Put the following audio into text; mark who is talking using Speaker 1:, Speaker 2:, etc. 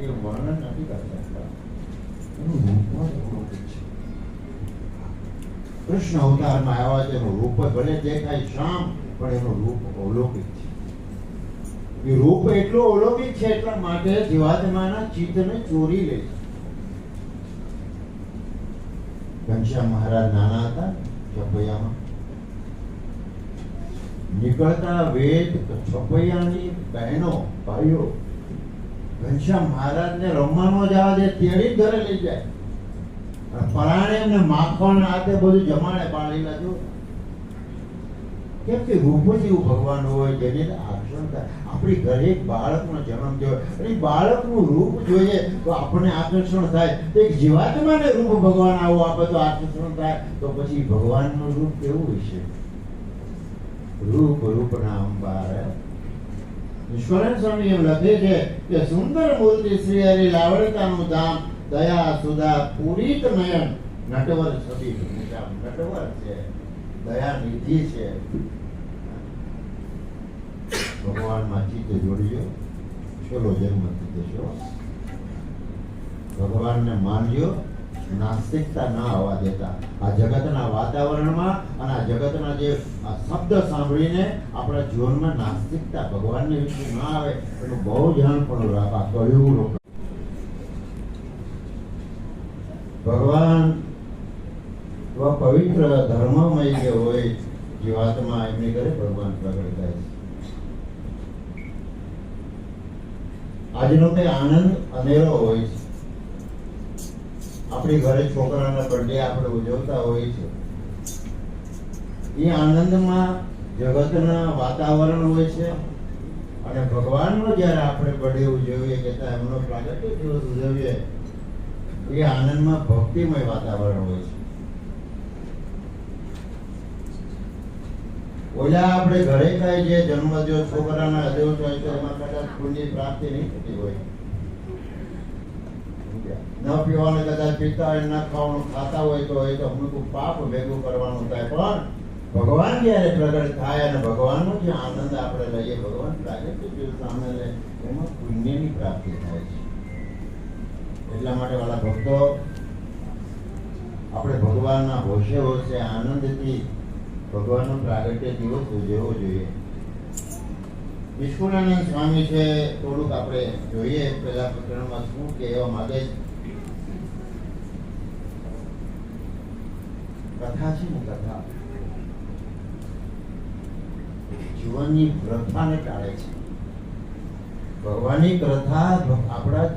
Speaker 1: એ વર્ણન નથી કરી શકતા. એનું રૂપ જ અલૌકિક છે. કૃષ્ણ અવતારમાં આવ્યા છે, એનું રૂપ ભલે દેખાય શ્યામ, પણ એનું રૂપ અલૌકિક છે. એ રૂપ એટલું અલૌકિક છે એટલા માટે જીવાત્માના ચિત્તને ચોરી લે છે. ઘનશ્યામ મહારાજ નાના હતા, છપૈયામાં નીકળતા વેદ છપૈયાની બહેનો ભાઈઓ ઘનશ્યામ મહારાજને રમવાનો જવા દે, તેડી ઘરે લઈ જાય. પરાણે એમને માખણ આતે બધું જમાડે પાણીલા. જો કેમ કે રૂપ જ એવું ભગવાન હોય જેને આકર્ષણ થાય. આપણી ઘરે એક બાળકનો જન્મ થયો, એ બાળકનું રૂપ જોઈએ તો આપણને આકર્ષણ થાય. તો એક જીવાત્માને રૂપ ભગવાન આવું આપે તો આકર્ષણ થાય, તો પછી ભગવાનનું રૂપ કેવું હશે? રૂપ રૂપના અંબાર. નિષ્કળાનંદ સ્વામી એમ લખે છે કે સુંદર મૂર્તિ શ્રી હરિ લાવણતાનું ધામ, દયા સુધા પૂરિત નયન, નટવર સદી નટવર છે, દયા નિધિ છે. ભગવાનમાં ચિત્ત જોડજો, છેલ્લો જન્મ થઈ જશો. ભગવાનને માનજો, નાસ્તિકતા ના આવવા દેતા. આ જગતના વાતાવરણમાં અને આ જગતના જે આ શબ્દ સાંભળીને આપણા જીવનમાં નાસ્તિકતા ભગવાનને વિશે ના આવે એનું બહુ ધ્યાન પણ રાખવા કહ્યું. ભગવાન પવિત્ર ધર્મમય જે હોય જીવાત્મા એમની ઘરે ભગવાન પ્રગટ થાય છે. આજનો કઈ આનંદ અનેરો હોય છે. આપણી ઘરે છોકરાના બર્થડે આપણે ઉજવતા હોઈએ છીએ. એ આનંદમાં જગતના વાતાવરણ હોય છે અને ભગવાનનો જ્યારે આપણે બર્થડે ઉજવીએ કે એમનો પ્રાગટ્ય દિવસ ઉજવીએ એ આનંદમાં ભક્તિમય વાતાવરણ હોય છે. ઓલા આપણે ઘરે કઈ જે જન્મદિવસ છોકરાના દિવસ હોય તો એમાં કદાચ પુણ્ય પ્રાપ્તિ નહીં થતી હોય. ન પીવાનું કદાચ પીતા હોય, ન ખાવાનું ખાતા હોય તો એ તો અમુક પાપ ભેગું કરવાનું થાય. પણ ભગવાન જયારે પ્રગટ થાય અને ભગવાનનો જે આનંદ આપણે લઈએ, ભગવાન પ્રાગટ્ય દિવસ સામે લે, એમાં પુણ્યની પ્રાપ્તિ થાય છે. એટલા માટે વાળા ભક્તો આપણે ભગવાનના હોશે હોશે આનંદથી ભગવાનનો પ્રાગટ્ય દિવસ ઉજવવો જોઈએ. નિષ્કુળાનંદ સ્વામી છે, થોડુંક આપણે જોઈએ પેલા પ્રકરણમાં શું કહેવા માંગે છે. કથા છે ને, કથા જીવનની પ્રથાને ટાળે છે. ભગવાનની કથા આપણા